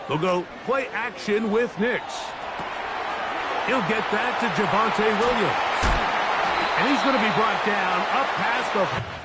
They'll go play action with Nix. He'll get that to Javonte Williams. And he's going to be brought down up past the...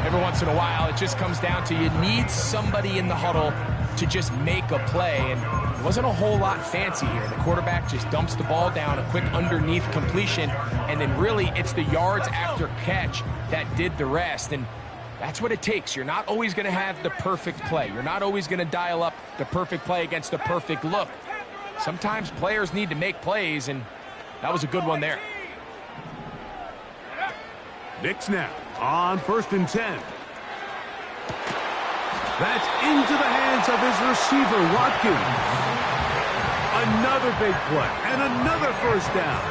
Every once in a while, it just comes down to you need somebody in the huddle to just make a play, and it wasn't a whole lot fancy here. The quarterback just dumps the ball down, a quick underneath completion, and then really it's the yards after catch that did the rest, and that's what it takes. You're not always going to have the perfect play. You're not always going to dial up the perfect play against the perfect look. Sometimes players need to make plays, and that was a good one there. Nix now on 1st and 10. That's into the hands of his receiver, Watkins. Another big play and another first down.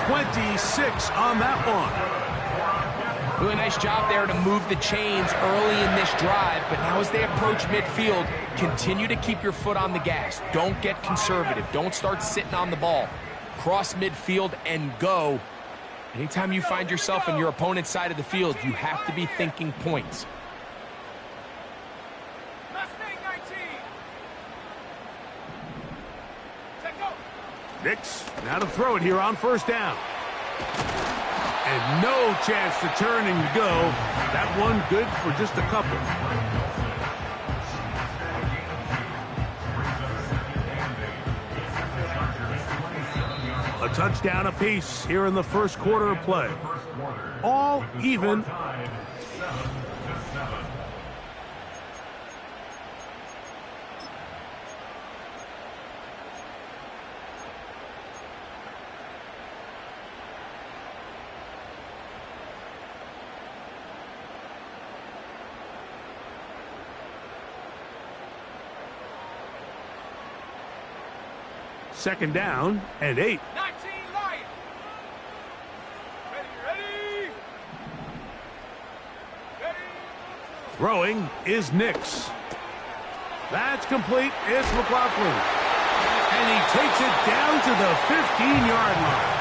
26 on that one. Really nice job there to move the chains early in this drive, but now as they approach midfield, continue to keep your foot on the gas. Don't get conservative. Don't start sitting on the ball. Cross midfield and go. Anytime you find yourself on your opponent's side of the field, you have to be thinking points. Nix now to throw it here on 1st down. And no chance to turn and go. That one good for just a couple. A touchdown apiece here in the first quarter of play. All even. Second down and 8. 19 Lions. Ready. Throwing is Nix. That's complete. It's McLaughlin. And he takes it down to the 15-yard line.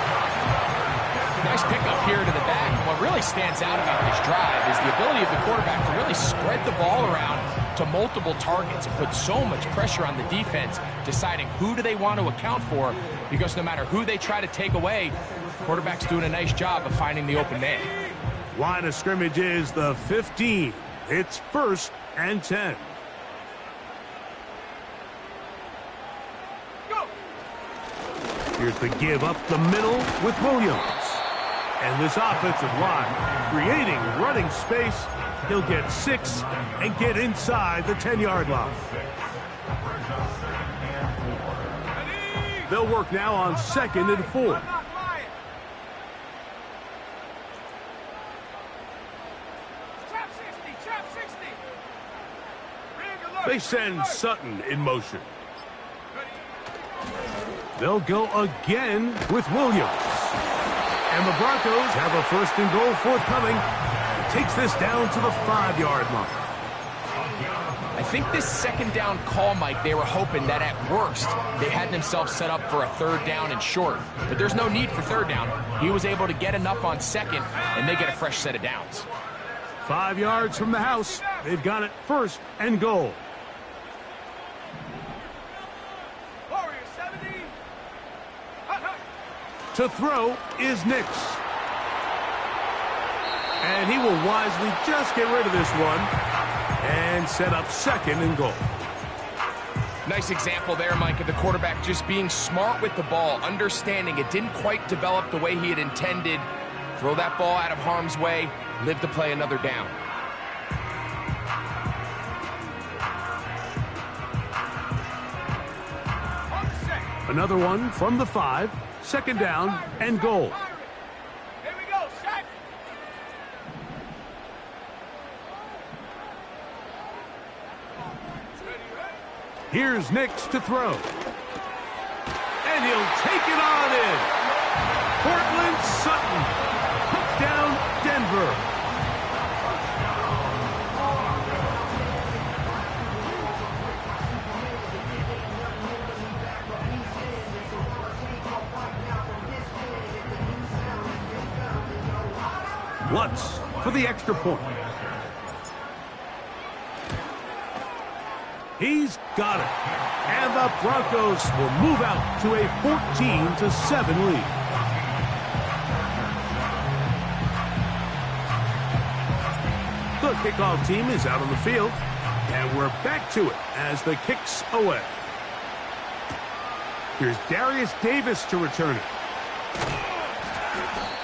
Nice pickup here to the back. What really stands out about this drive is the ability of the quarterback to really spread the ball around to multiple targets and put so much pressure on the defense, deciding who do they want to account for, because no matter who they try to take away, the quarterback's doing a nice job of finding the open man. Line of scrimmage is the 15. It's 1st and 10. Go. Here's the give up the middle with Williams. And this offensive line creating running space. He'll get 6 and get inside the 10-yard line. They'll work now on 2nd and 4. They send Sutton in motion. They'll go again with Williams. And the Broncos have a 1st and goal forthcoming. Takes this down to the 5-yard line. I think this 2nd down call, Mike, they were hoping that at worst they had themselves set up for a 3rd down and short. But there's no need for 3rd down. He was able to get enough on 2nd, and they get a fresh set of downs. 5 yards from the house. They've got it 1st and goal. To throw is Nix. And he will wisely just get rid of this one and set up 2nd and goal. Nice example there, Mike, of the quarterback just being smart with the ball, understanding it didn't quite develop the way he had intended. Throw that ball out of harm's way, live to play another down. Another one from the 5, 2nd down and goal. Here we go, set. Here's Nix to throw. And he'll take it on in. Portland Sutton. Touchdown, Denver. Lutz for the extra point. He's got it. And the Broncos will move out to a 14-7 lead. The kickoff team is out on the field. And we're back to it as the kick's away. Here's Darius Davis to return it.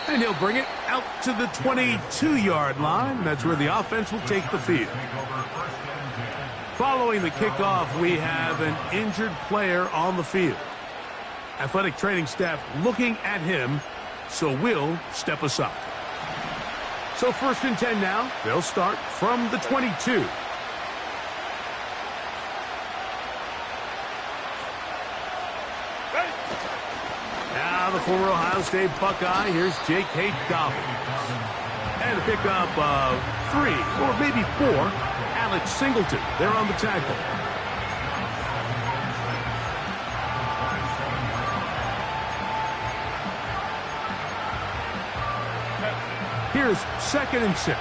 And he'll bring it out to the 22-yard line. That's where the offense will take the field. Following the kickoff, we have an injured player on the field. Athletic training staff looking at him, so we'll step aside. So 1st and 10 now. They'll start from the 22. Now the former Ohio State Buckeye. Here's Jake Dobbins. And a pickup of 3 or maybe 4. Alex Singleton, they're on the tackle. Here's 2nd and 6.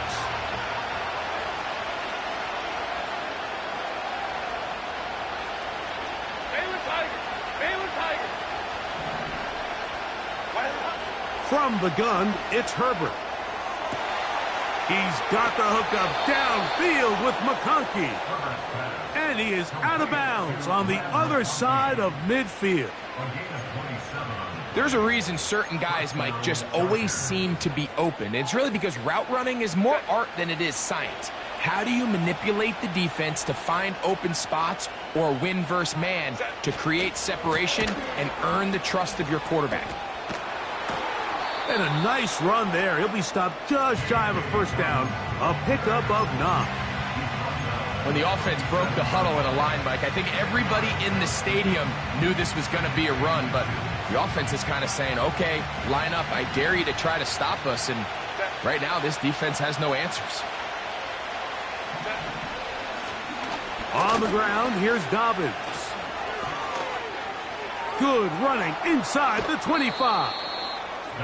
From the gun, it's Herbert. He's got the hookup downfield with McConkey. And he is out of bounds on the other side of midfield. There's a reason certain guys, Mike, just always seem to be open. It's really because route running is more art than it is science. How do you manipulate the defense to find open spots or win versus man to create separation and earn the trust of your quarterback? And a nice run there. He'll be stopped just shy of a 1st down. A pickup of 9. When the offense broke the huddle in a line, Mike, I think everybody in the stadium knew this was going to be a run, but the offense is kind of saying, okay, line up. I dare you to try to stop us. And right now, this defense has no answers. On the ground, here's Dobbins. Good running inside the 25.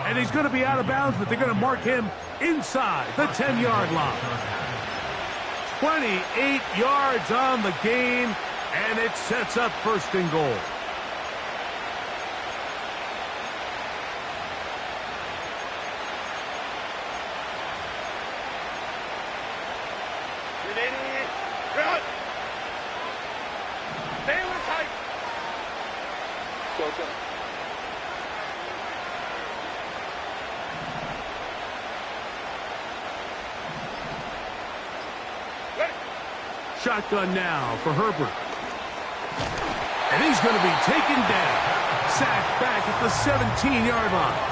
And he's going to be out of bounds, but they're going to mark him inside the 10-yard line. 28 yards on the game, and it sets up 1st and goal. Shotgun now for Herbert. And he's going to be taken down. Sacked back at the 17-yard line.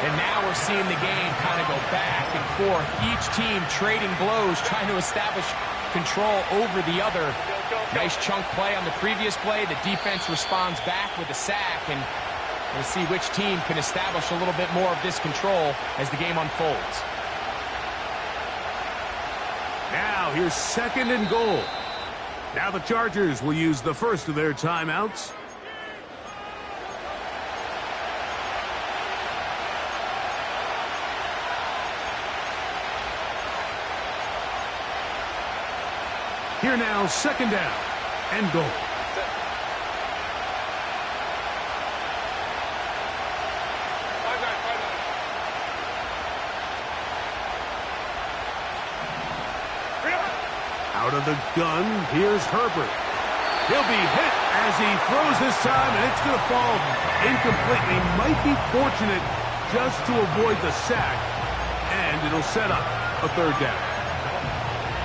And now we're seeing the game kind of go back and forth. Each team trading blows, trying to establish control over the other. Nice chunk play on the previous play. The defense responds back with a sack. And we'll see which team can establish a little bit more of this control as the game unfolds. Now here's 2nd and goal. Now the Chargers will use the first of their timeouts. Here now, 2nd down and goal. Out of the gun, here's Herbert. He'll be hit as he throws this time, and it's going to fall incompletely. Might be fortunate just to avoid the sack, and it'll set up a 3rd down.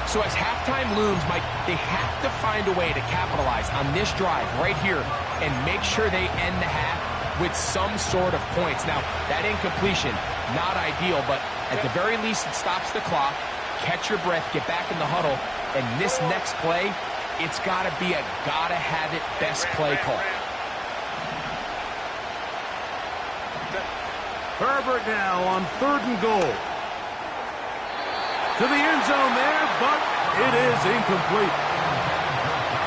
So as halftime looms, Mike, they have to find a way to capitalize on this drive right here and make sure they end the half with some sort of points. Now, that incompletion, not ideal, but at the very least, it stops the clock. Catch your breath, get back in the huddle, and this next play it's got to be a gotta-have-it best play call. Herbert now on 3rd and goal. To the end zone there, but it is incomplete.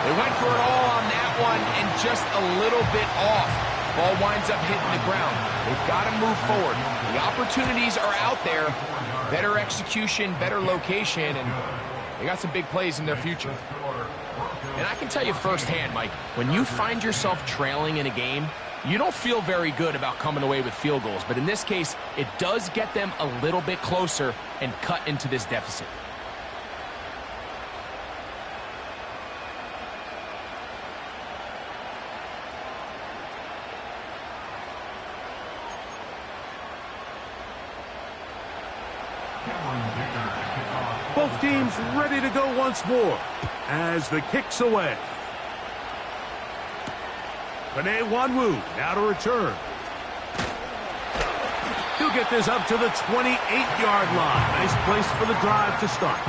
They went for it all on that one and just a little bit off. Ball winds up hitting the ground. They've got to move forward. The opportunities are out there. Better execution, better location, and they got some big plays in their future. And I can tell you firsthand, Mike, when you find yourself trailing in a game, you don't feel very good about coming away with field goals. But in this case, it does get them a little bit closer and cut into this deficit. Both teams ready to go once more as the kick's away. Panay Wanwu now to return. He'll get this up to the 28-yard line. Nice place for the drive to start.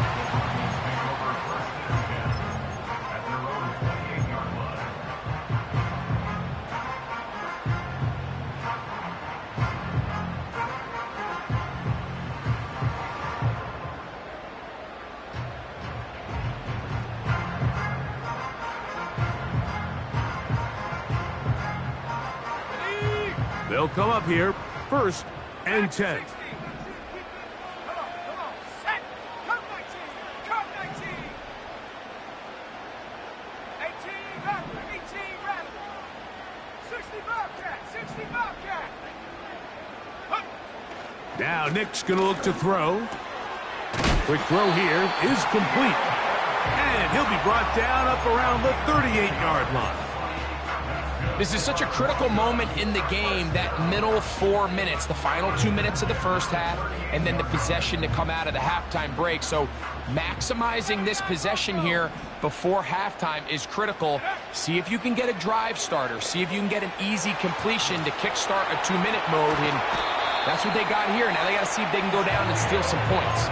They'll come up here, 1st and 10. Now Nick's going to look to throw. Quick throw here is complete. And he'll be brought down up around the 38-yard line. This is such a critical moment in the game, that middle 4 minutes, the final 2 minutes of the first half, and then the possession to come out of the halftime break. So maximizing this possession here before halftime is critical. See if you can get a drive starter. See if you can get an easy completion to kickstart a 2-minute mode. And that's what they got here. Now they got to see if they can go down and steal some points.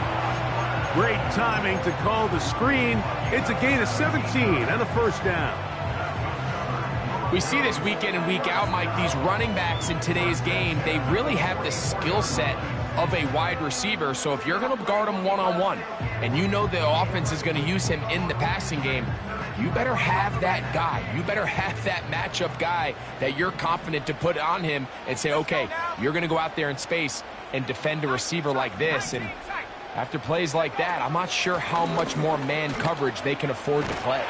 Great timing to call the screen. It's a gain of 17 and a 1st down. We see this week in and week out, Mike. These running backs in today's game, they really have the skill set of a wide receiver. So if you're going to guard him one-on-one and you know the offense is going to use him in the passing game, you better have that guy. You better have that matchup guy that you're confident to put on him and say, okay, you're going to go out there in space and defend a receiver like this. And after plays like that, I'm not sure how much more man coverage they can afford to play.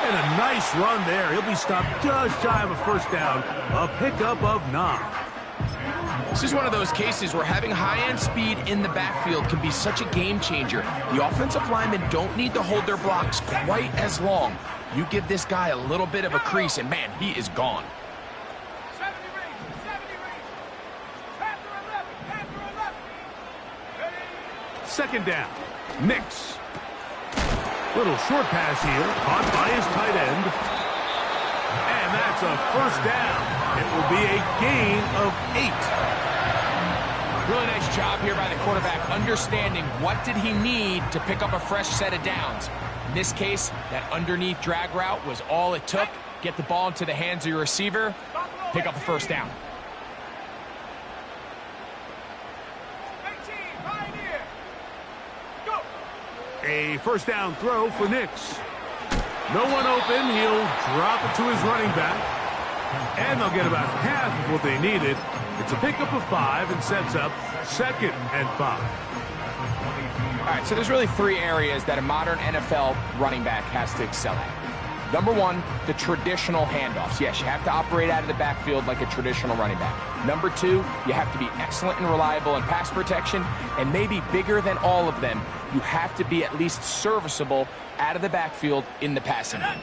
And a nice run there. He'll be stopped just shy of a 1st down. A pickup of 9. This is one of those cases where having high-end speed in the backfield can be such a game changer. The offensive linemen don't need to hold their blocks quite as long. You give this guy a little bit of a crease, and man, he is gone. 70 2nd down. Nix. Little short pass here, caught by his tight end. And that's a 1st down. It will be a gain of 8. Really nice job here by the quarterback, understanding what did he need to pick up a fresh set of downs. In this case, that underneath drag route was all it took. Get the ball into the hands of your receiver, pick up a 1st down. A 1st down throw for Nix. No one open. He'll drop it to his running back. And they'll get about half of what they needed. It's a pickup of 5 and sets up 2nd and 5. All right, so there's really 3 areas that a modern NFL running back has to excel at. Number 1, the traditional handoffs. Yes, you have to operate out of the backfield like a traditional running back. Number 2, you have to be excellent and reliable in pass protection. And maybe bigger than all of them, you have to be at least serviceable out of the backfield in the passing game.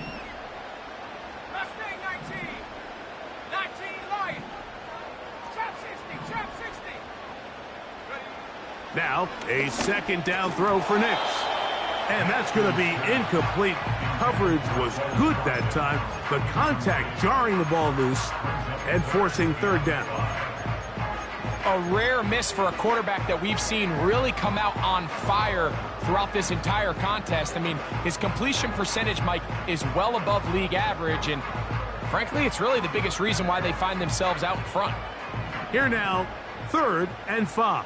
Now, a 2nd down throw for Nix. And that's going to be incomplete. Coverage was good that time. The contact jarring the ball loose and forcing 3rd down. A rare miss for a quarterback that we've seen really come out on fire throughout this entire contest. I mean, his completion percentage, Mike, is well above league average, and frankly, it's really the biggest reason why they find themselves out in front. Here now, 3rd and 5.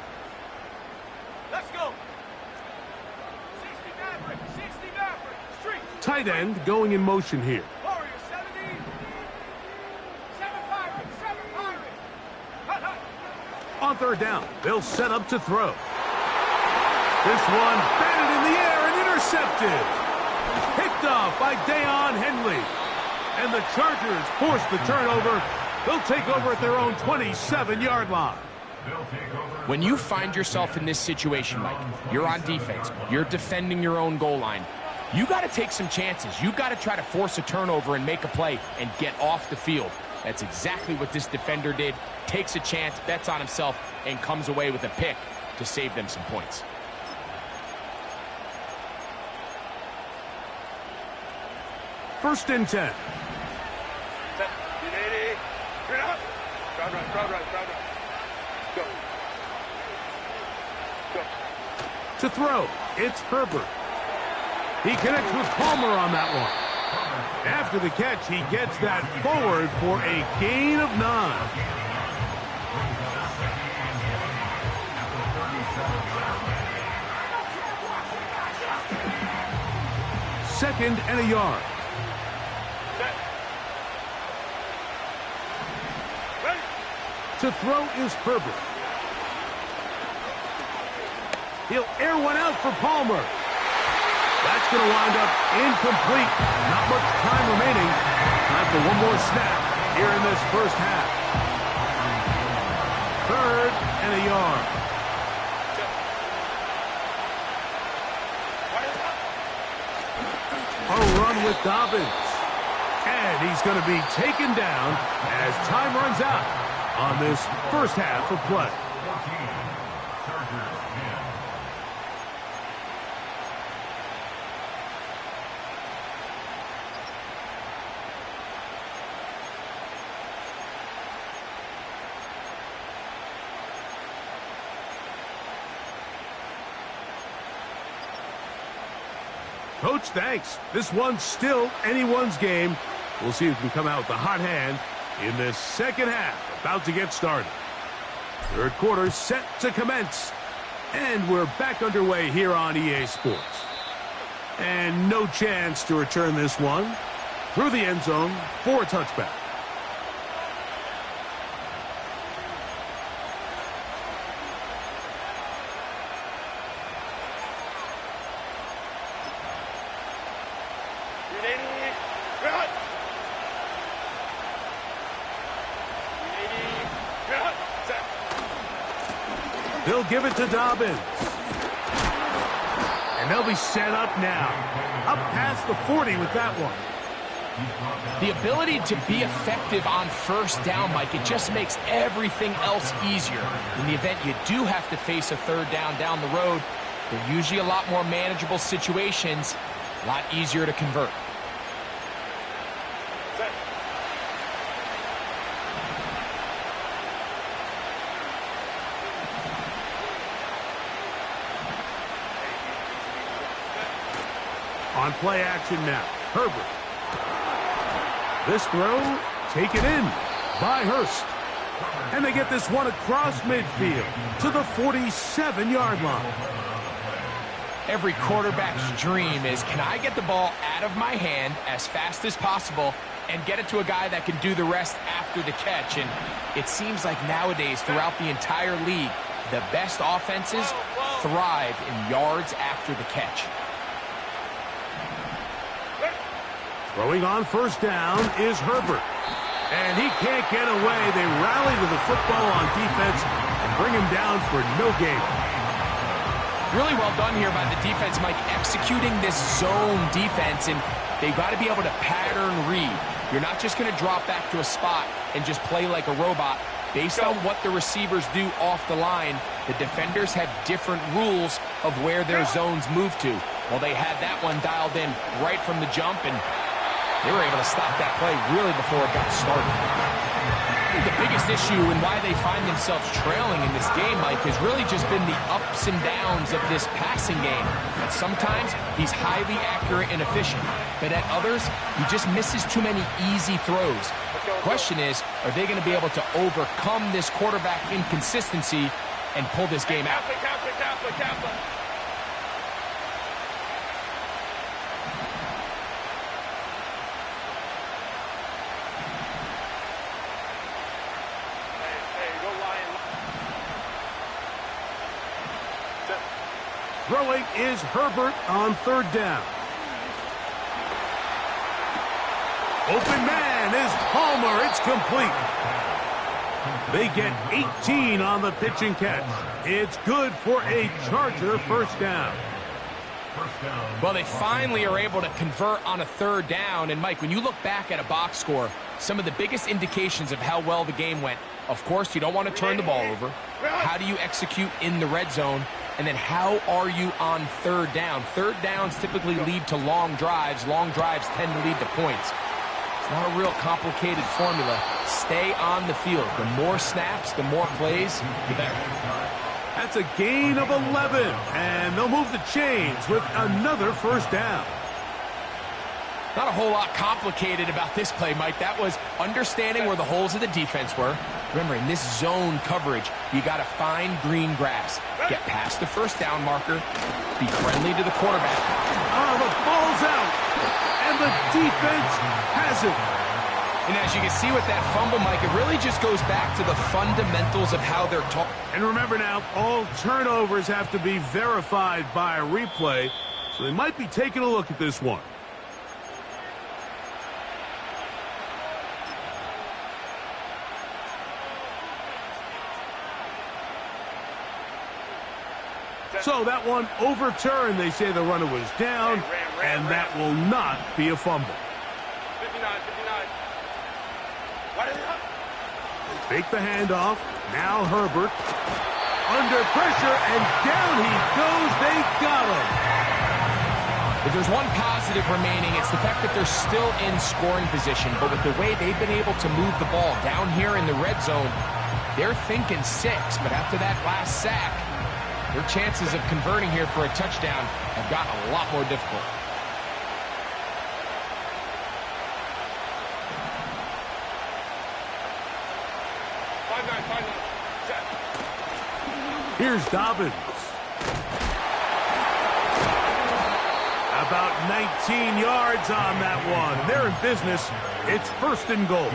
Let's go. 60 Maverick, 60 Maverick, street. Tight end going in motion here. Warrior 70. 7 Pirate, 7 Pirate. Hut, hut. On 3rd down, they'll set up to throw. This one batted in the air and intercepted. Picked off by Deion Henley. And the Chargers force the turnover. They'll take over at their own 27-yard line. When you find yourself in this situation, Mike, you're on defense, you're defending your own goal line, you got to take some chances. You got to try to force a turnover and make a play and get off the field. That's exactly what this defender did. Takes a chance, bets on himself, and comes away with a pick to save them some points. First and 10. Set. 80. You're not. Crowd right, crowd right, crowd right. Go. Go. To throw, it's Herbert. He connects with Palmer on that one. After the catch, he gets that forward for a gain of 9. Second and a yard. Set. Ready. To throw is Herbert. He'll air one out for Palmer. That's going to wind up incomplete. Not much time remaining. Time for one more snap here in this first half. 3rd and a yard. A run with Dobbins. And he's going to be taken down as time runs out on this first half of play. Coach, thanks. This one's still anyone's game. We'll see who can come out with the hot hand in this second half. About to get started. 3rd quarter set to commence. And we're back underway here on EA Sports. And no chance to return this one through the end zone for a touchback. They'll give it to Dobbins. And they'll be set up now. Up past the 40 with that one. The ability to be effective on first down, Mike, it just makes everything else easier. In the event you do have to face a 3rd down the road, they're usually a lot more manageable situations, a lot easier to convert. On play action now, Herbert. This throw taken in by Hurst. And they get this one across midfield to the 47-yard line. Every quarterback's dream is, can I get the ball out of my hand as fast as possible and get it to a guy that can do the rest after the catch? And it seems like nowadays, throughout the entire league, the best offenses thrive in yards after the catch. Throwing on first down is Herbert. And he can't get away. They rally to the football on defense and bring him down for no gain. Really well done here by the defense, Mike, executing this zone defense, and they've got to be able to pattern read. You're not just going to drop back to a spot and just play like a robot. Based on what the receivers do off the line, the defenders have different rules of where their zones move to. Well, they had that one dialed in right from the jump, and they were able to stop that play really before it got started. think the biggest issue and why they find themselves trailing in this game, Mike, has really just been the ups and downs of this passing game. At sometimes, he's highly accurate and efficient, but at others, he just misses too many easy throws. The question is, are they going to be able to overcome this quarterback inconsistency and pull this game out? Throwing is Herbert on third down. Open man is Palmer. It's complete. They get 18 on the pitch and catch. It's good for a Charger first down. Well, they finally are able to convert on a third down. And, Mike, when you look back at a box score, some of the biggest indications of how well the game went, of course, you don't want to turn the ball over. How do you execute in the red zone? And then how are you on third down? Third downs typically lead to long drives. Long drives tend to lead to points. It's not a real complicated formula. Stay on the field. The more snaps, the more plays, the better. That's a gain of 11, and they'll move the chains with another first down. Not a whole lot complicated about this play, Mike. That was understanding where the holes of the defense were. Remember, in this zone coverage, you got to find green grass. Get past the first down marker. Be friendly to the quarterback. Oh, the ball's out, and the defense has it. And as you can see with that fumble, Mike, it really just goes back to the fundamentals of how they're taught. And remember now, all turnovers have to be verified by a replay, so they might be taking a look at this one. So that one overturned. They say the runner was down, and that will not be a fumble. 59. They fake the handoff. Now Herbert under pressure, and down he goes. They got him. If there's one positive remaining, it's the fact that they're still in scoring position. But with the way they've been able to move the ball down here in the red zone, they're thinking 6. But after that last sack, their chances of converting here for a touchdown have gotten a lot more difficult. Here's Dobbins. About 19 yards on that one. They're in business. It's first and goal.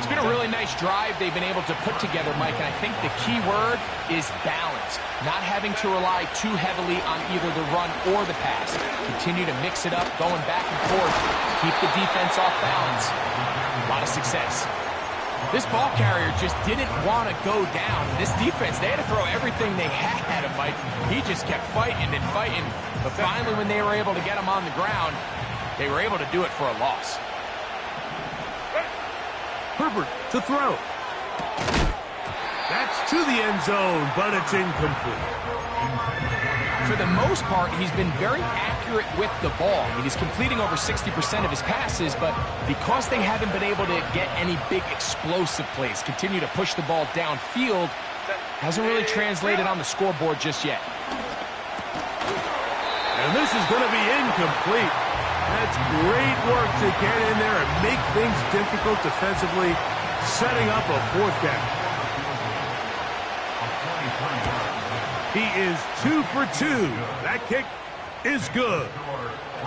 It's been a really nice drive they've been able to put together, Mike, and I think the key word is balance. Not having to rely too heavily on either the run or the pass. Continue to mix it up, going back and forth. Keep the defense off balance. A lot of success. This ball carrier just didn't want to go down. This defense, they had to throw everything they had at him, Mike. He just kept fighting and fighting. But finally, when they were able to get him on the ground, they were able to do it for a loss. Herbert to throw. That's to the end zone, but it's incomplete. For the most part, he's been very accurate with the ball. I mean, he's completing over 60% of his passes, but because they haven't been able to get any big explosive plays, continue to push the ball downfield, hasn't really translated on the scoreboard just yet. And this is going to be incomplete. That's great work to get in there and make things difficult defensively, setting up a fourth down. He is 2 for 2. That kick is good.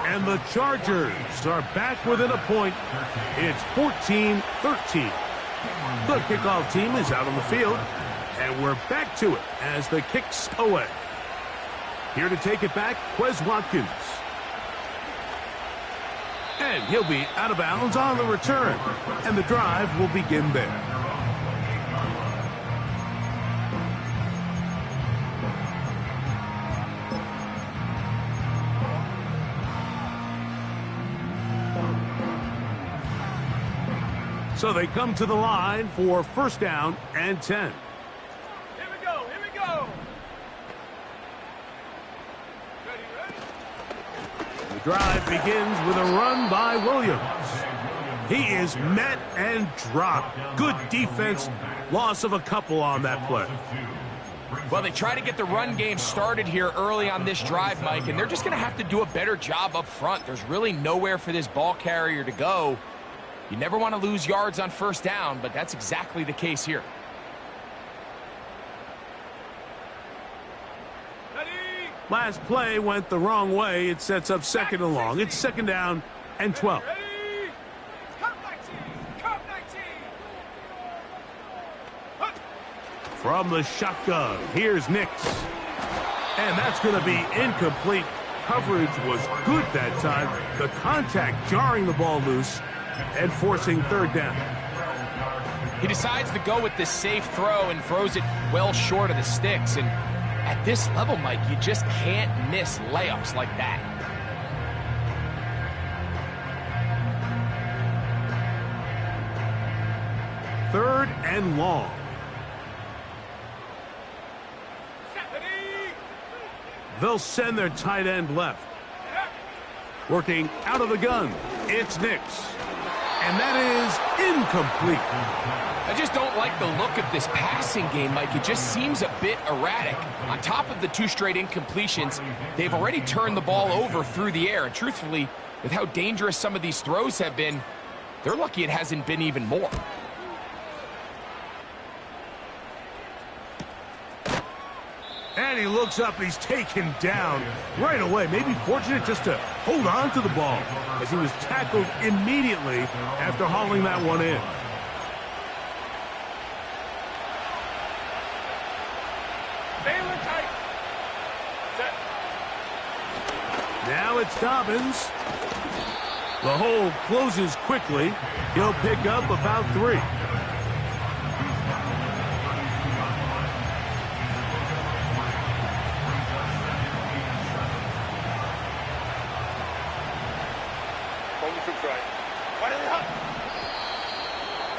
And the Chargers are back within a point. It's 14-13. The kickoff team is out on the field, and we're back to it as the kick's away. Here to take it back, Quez Watkins. And he'll be out of bounds on the return, and the drive will begin there. So they come to the line for first down and 10. Here we go. Ready? The drive begins with a run by Williams. He is met and dropped. Good defense. Loss of a couple on that play. Well, they try to get the run game started here early on this drive, Mike, and they're just going to have to do a better job up front. There's really nowhere for this ball carrier to go. You never want to lose yards on first down, but that's exactly the case here. Last play went the wrong way. It sets up second and long. It's second down and 12. From the shotgun, here's Nix. And that's going to be incomplete. Coverage was good that time. The contact jarring the ball loose and forcing third down. He decides to go with this safe throw and throws it well short of the sticks. And at this level, Mike, you just can't miss layups like that. Third and long. They'll send their tight end left. Working out of the gun, it's Nix. And that is incomplete. I just don't like the look of this passing game, Mike. It just seems a bit erratic. On top of the 2 straight incompletions, they've already turned the ball over through the air. And truthfully, with how dangerous some of these throws have been, they're lucky it hasn't been even more. And he looks up, he's taken down right away. Maybe fortunate just to hold on to the ball as he was tackled immediately after hauling that one in. Now it's Dobbins. The hole closes quickly. He'll pick up about 3.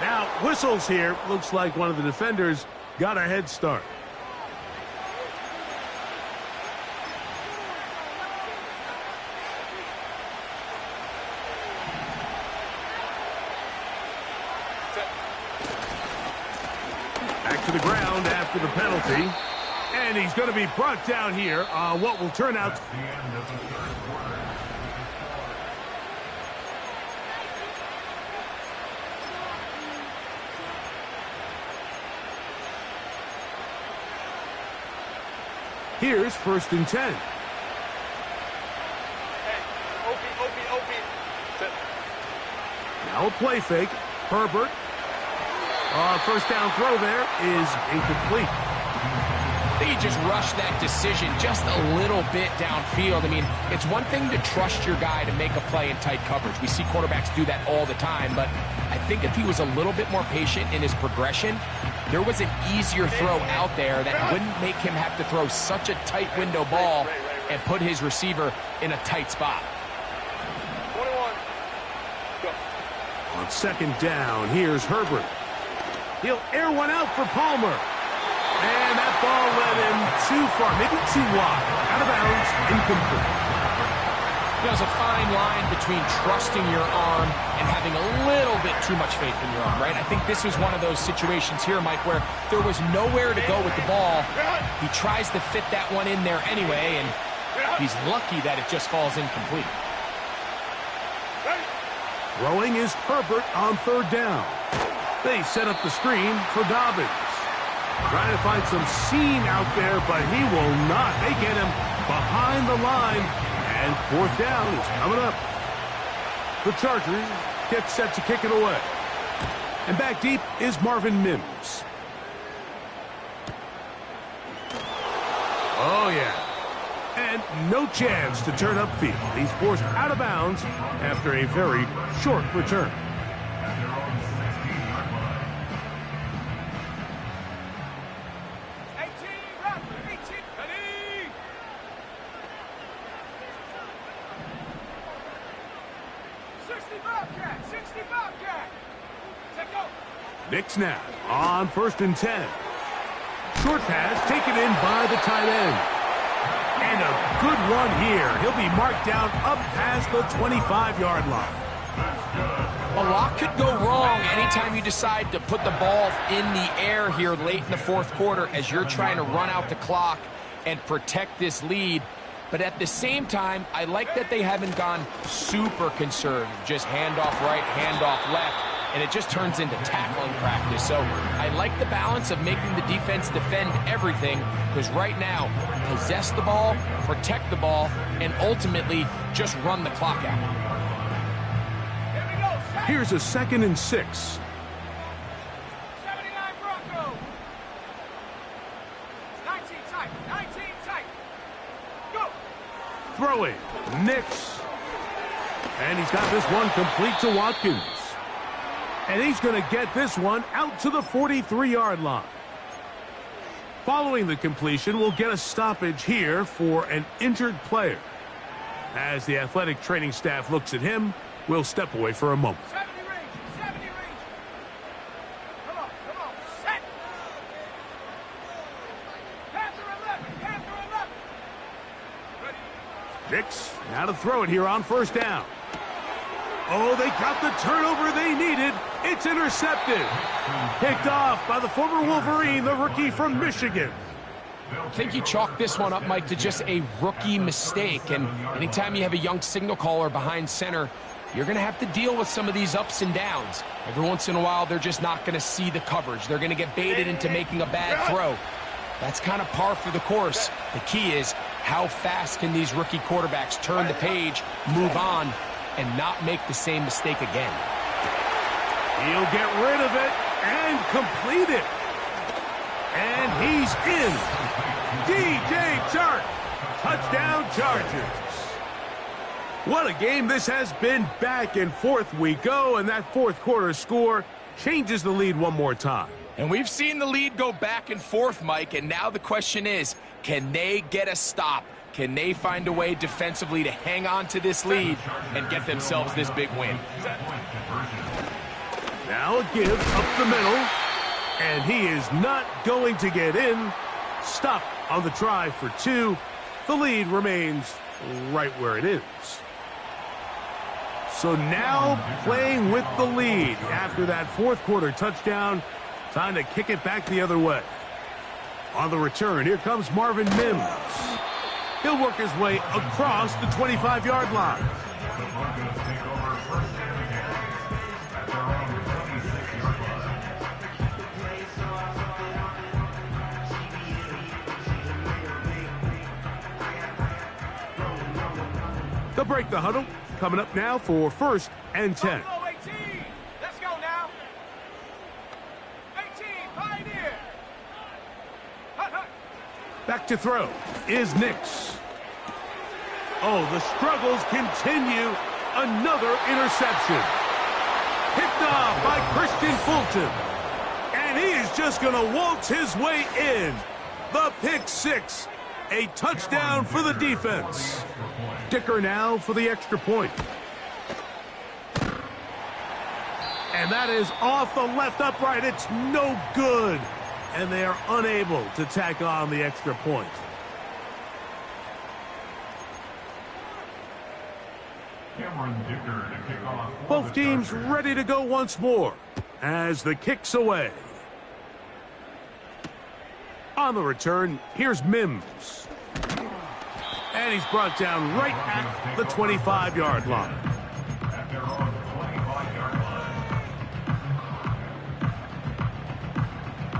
Now, whistles here. Looks like one of the defenders got a head start. Back to the ground after the penalty. And he's going to be brought down here on what will turn out. Here's 1st and 10. Now a play fake. Herbert. First down throw there is incomplete. I think he just rushed that decision just a little bit downfield. I mean, it's one thing to trust your guy to make a play in tight coverage. We see quarterbacks do that all the time, but I think if he was a little bit more patient in his progression, there was an easier throw out there that wouldn't make him have to throw such a tight window ball and put his receiver in a tight spot. 21. Go. On second down, here's Herbert. He'll air one out for Palmer. And that ball led him too far, maybe too wide. Out of bounds, incomplete. There's a fine line between trusting your arm and having a little bit too much faith in your arm, right? I think this was one of those situations here, Mike, where there was nowhere to go with the ball. He tries to fit that one in there anyway, and he's lucky that it just falls incomplete. Throwing is Herbert on third down. They set up the screen for Dobbins. Trying to find some seam out there, but he will not. They get him behind the line, and 4th down is coming up. The Chargers get set to kick it away. And back deep is Marvin Mims. Oh, yeah. And no chance to turn upfield. He's forced out of bounds after a very short return. Nix now on 1st and 10. Short pass taken in by the tight end. And a good run here. He'll be marked down up past the 25-yard line. Well, a lot could go wrong anytime you decide to put the ball in the air here late in the fourth quarter as you're trying to run out the clock and protect this lead. But at the same time, I like that they haven't gone super conservative, just handoff right, handoff left, and it just turns into tackling practice. So I like the balance of making the defense defend everything, because right now, possess the ball, protect the ball, and ultimately just run the clock out. Here's a 2nd and 6. 79 Bronco. 19 tight. 19 tight. Go. Throwing. Nix. And he's got this one complete to Watkins. And he's going to get this one out to the 43-yard line. Following the completion, we'll get a stoppage here for an injured player. As the athletic training staff looks at him, we'll step away for a moment. 70 range. 70 range. Come on. Set. Panther 11. Panther 11. Ready. Nix, now to throw it here on 1st down. Oh, they got the turnover they needed. It's intercepted. Picked off by the former Wolverine, the rookie from Michigan. I think you chalk this one up, Mike, to just a rookie mistake. And anytime you have a young signal caller behind center, you're going to have to deal with some of these ups and downs. Every once in a while, they're just not going to see the coverage. They're going to get baited into making a bad throw. That's kind of par for the course. The key is how fast can these rookie quarterbacks turn the page, move on, and not make the same mistake again. He'll get rid of it and complete it. And he's in. DJ Chark. Touchdown Chargers. What a game this has been. Back and forth we go, and that fourth quarter score changes the lead one more time. And we've seen the lead go back and forth, Mike, and now the question is, can they get a stop? Can they find a way defensively to hang on to this lead and get themselves this big win? Now a give up the middle, and he is not going to get in. Stop on the try for 2. The lead remains right where it is. So now playing with the lead after that fourth quarter touchdown, time to kick it back the other way. On the return, here comes Marvin Mims. He'll work his way across the 25-yard line. They'll break the huddle. Coming up now for 1st and 10. Buffalo 18. Let's go now. 18. Pioneer. Hut, hut. Back to throw is Nix. Oh, the struggles continue. Another interception. Picked off by Christian Fulton. And he is just going to waltz his way in. The pick 6. A touchdown for the defense. Dicker now for the extra point. And that is off the left upright. It's no good. And they are unable to tack on the extra point. Both teams ready to go once more as the kick's away. On the return, here's Mims. And he's brought down right at the 25-yard line.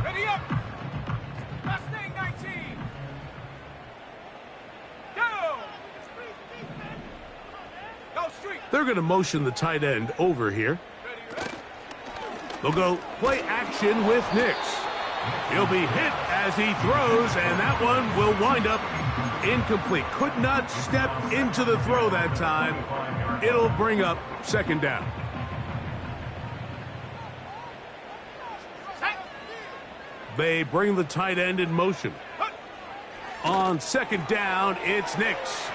Ready up. Mustang 19. Go. Go street. They're going to motion the tight end over here. Ready. They'll go play action with Nix. He'll be hit as he throws, and that one will wind up incomplete. Could not step into the throw that time. It'll bring up 2nd down. They bring the tight end in motion. On 2nd down, it's Nix.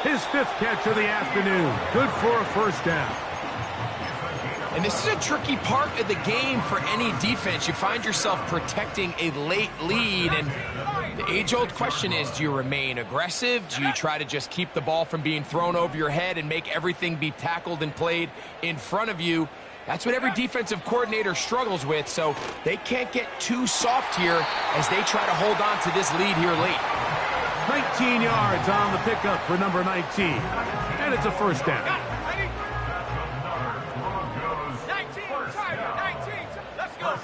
His 5th catch of the afternoon. Good for a 1st down. And this is a tricky part of the game for any defense. You find yourself protecting a late lead, and The age-old question is, do you remain aggressive? Do you try to just keep the ball from being thrown over your head and make everything be tackled and played in front of you? That's what every defensive coordinator struggles with, so they can't get too soft here as they try to hold on to this lead here late. 19 yards on the pickup for number 19, and it's a first down. 19, let's go.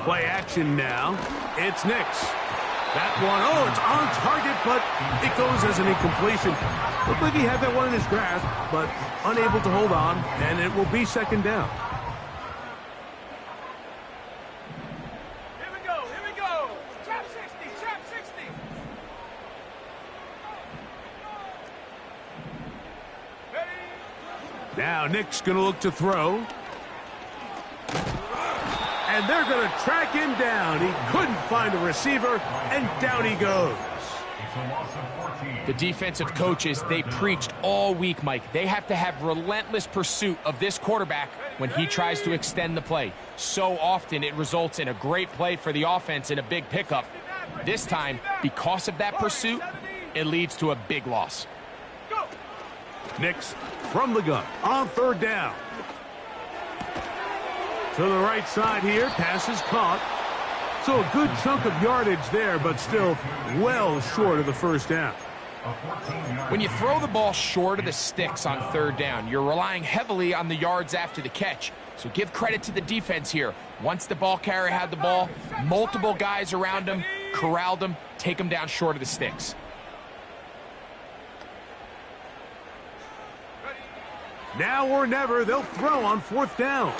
Play action now. It's Nix. That one, oh, it's on target, but it goes as an incompletion. Looked like he had that one in his grasp, but unable to hold on, and it will be second down. Here we go, here we go. Trap 60, trap 60. Ready? Now Nick's going to look to throw. And they're going to track him down. He couldn't find a receiver, and down he goes. The defensive coaches, they preached all week, Mike. They have to have relentless pursuit of this quarterback when he tries to extend the play. So often it results in a great play for the offense and a big pickup. This time, because of that pursuit, it leads to a big loss. Nix from the gun on third down. To the right side here, pass is caught. So a good chunk of yardage there, but still well short of the first down. When you throw the ball short of the sticks on third down, you're relying heavily on the yards after the catch. So give credit to the defense here. Once the ball carrier had the ball, multiple guys around him, corralled him, take him down short of the sticks. Now or never, they'll throw on fourth down.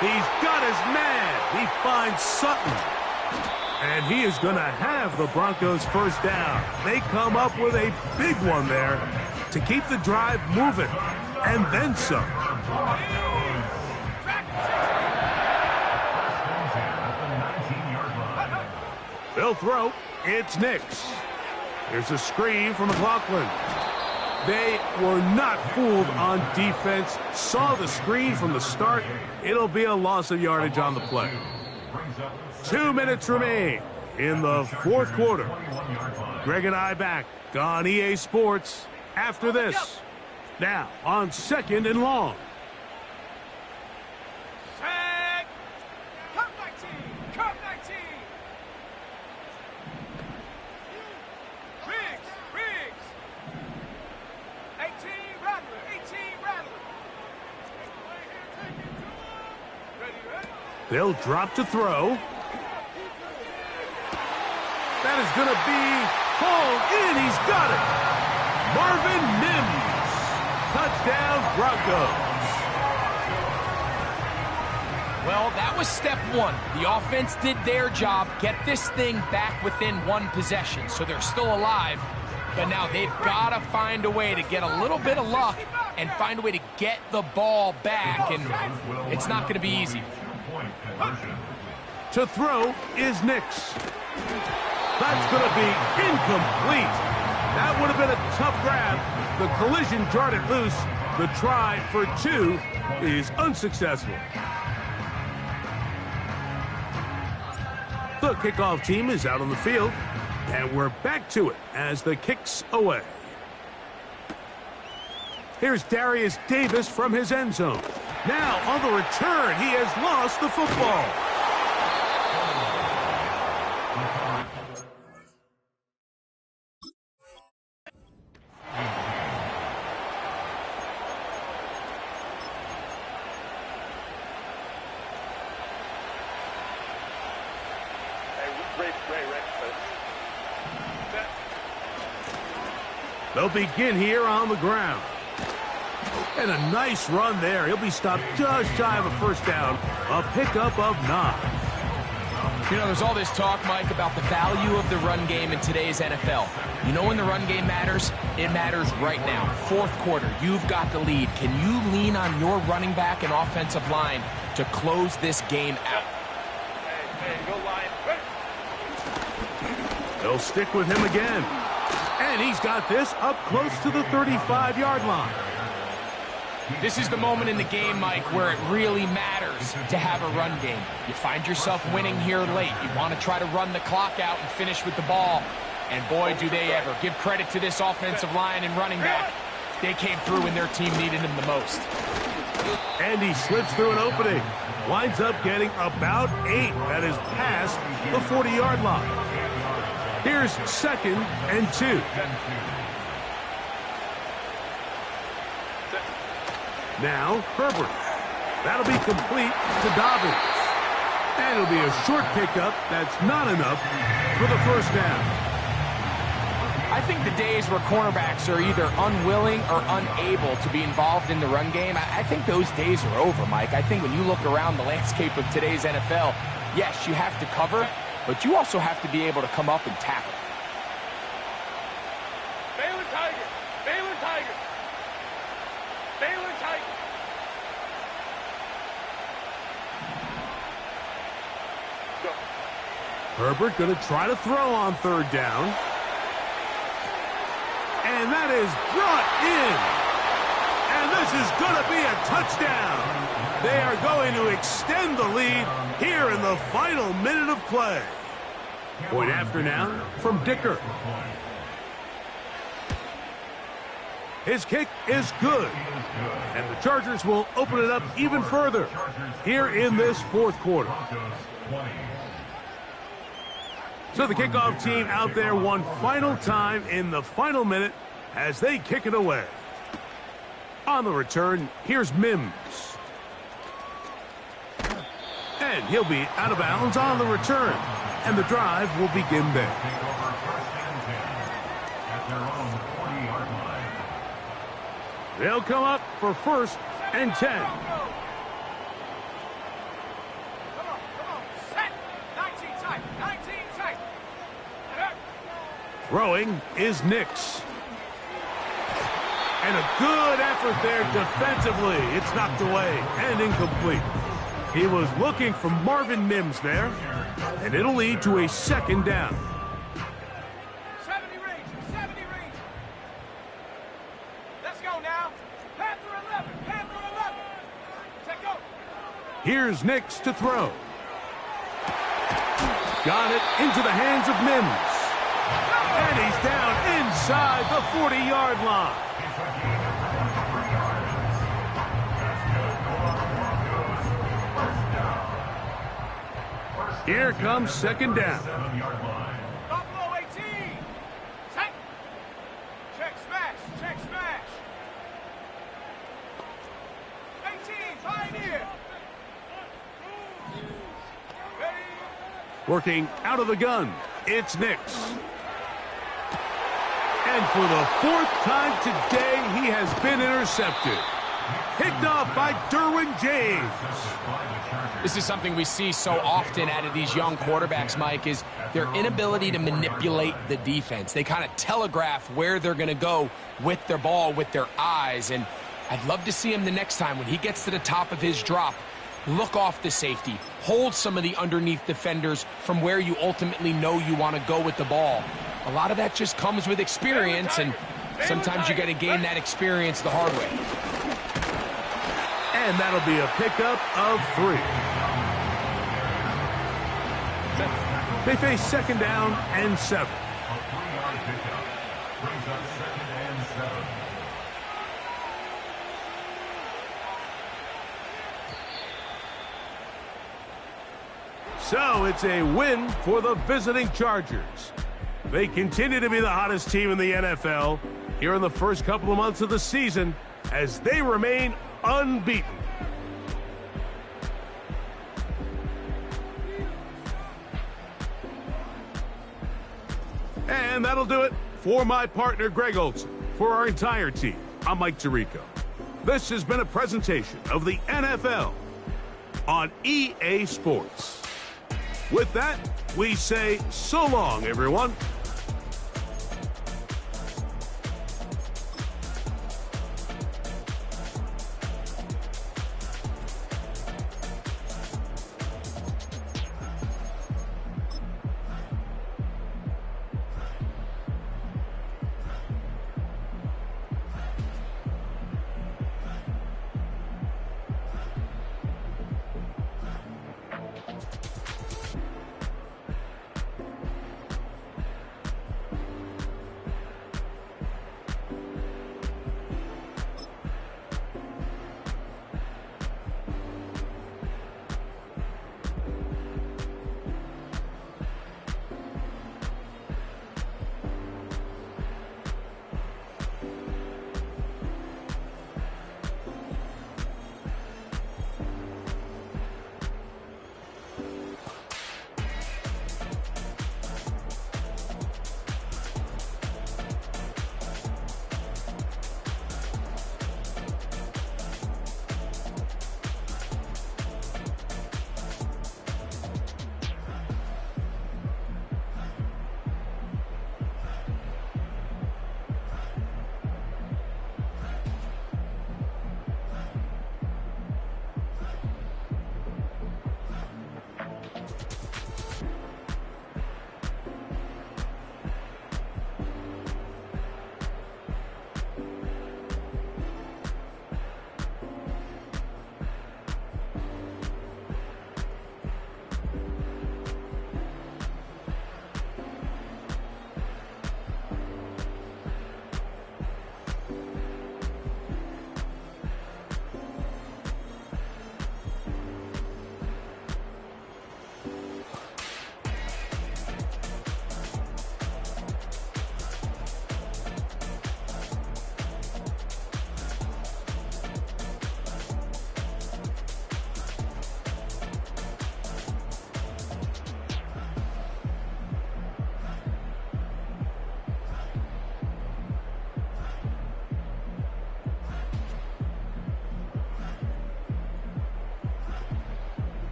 He's got his man. He finds Sutton. And he is going to have the Broncos first down. They come up with a big one there to keep the drive moving. And then some. They'll throw. It's Nix. Here's a screen from McLaughlin. They were not fooled on defense. Saw the screen from the start. It'll be a loss of yardage on the play. 2 minutes remain in the fourth quarter. Greg and I back on EA Sports after this. Now on second and long. Set. Come 19, come 19. Riggs. 18 Rattler, 18 Rattler. Ready? They'll drop to throw. That is going to be hauled in. He's got it. Marvin Mims. Touchdown, Broncos. Well, that was step one. The offense did their job, get this thing back within one possession, so they're still alive. But now they've got to find a way to get a little bit of luck and find a way to get the ball back, and it's not going to be easy. To throw is Nix. That's going to be incomplete. That would have been a tough grab. The collision jarred it loose. The try for two is unsuccessful. The kickoff team is out on the field, and we're back to it as the kick's away. Here's Darius Davis from his end zone. Now on the return, he has lost the football. They'll begin here on the ground. And a nice run there. He'll be stopped just shy of a first down. A pickup of 9. You know, there's all this talk, Mike, about the value of the run game in today's NFL. You know when the run game matters? It matters right now. Fourth quarter, you've got the lead. Can you lean on your running back and offensive line to close this game out? Hey, go line. They'll stick with him again. And he's got this up close to the 35-yard line. This is the moment in the game, Mike, where it really matters to have a run game. You find yourself winning here late. You want to try to run the clock out and finish with the ball. And boy, do they ever. Give credit to this offensive line and running back. They came through when their team needed him the most. And he slips through an opening. Winds up getting about 8. That is past the 40-yard line. Here's 2nd and 2. Now, Herbert. That'll be complete to Dobbins. And it'll be a short pickup. That's not enough for the first down. I think the days where cornerbacks are either unwilling or unable to be involved in the run game, I think those days are over, Mike. I think when you look around the landscape of today's NFL, yes, you have to cover, but you also have to be able to come up and tackle. Baylor Tiger! Baylor Tiger! Baylor Tiger! Go. Herbert going to try to throw on 3rd down. And that is brought in. And this is going to be a touchdown. They are going to extend the lead here in the final minute of play. Point after now from Dicker. His kick is good. And the Chargers will open it up even further here in this 4th quarter. So the kickoff team out there one final time in the final minute as they kick it away. On the return, here's Mims. And he'll be out of bounds on the return. And the drive will begin there. They'll come up for 1st and 10. Throwing is Nix. And a good effort there defensively. It's knocked away and incomplete. He was looking for Marvin Mims there. And it'll lead to a 2nd down. 70 range, 70 range. Let's go now. Panther 11, Panther 11. Take go. Here's Nix to throw. Got it into the hands of Mims. And he's down inside the 40-yard line. Here comes 2nd down. Buffalo 18. Check. Check smash. Check smash. 18. Pioneer. Ready. Working out of the gun. It's Nix. And for the 4th time today, he has been intercepted. Picked off by Derwin James. This is something we see so often out of these young quarterbacks, Mike, is their inability to manipulate the defense. They kind of telegraph where they're going to go with their ball, with their eyes. And I'd love to see him the next time when he gets to the top of his drop. Look off the safety. Hold some of the underneath defenders from where you ultimately know you want to go with the ball. A lot of that just comes with experience, and sometimes you got to gain that experience the hard way. And that'll be a pickup of 3. They face 2nd down and 7. So it's a win for the visiting Chargers. They continue to be the hottest team in the NFL here in the first couple of months of the season as they remain unbeaten. And that'll do it for my partner, Greg Olson. For our entire team, I'm Mike Tirico. This has been a presentation of the NFL on EA Sports. With that, we say so long, everyone.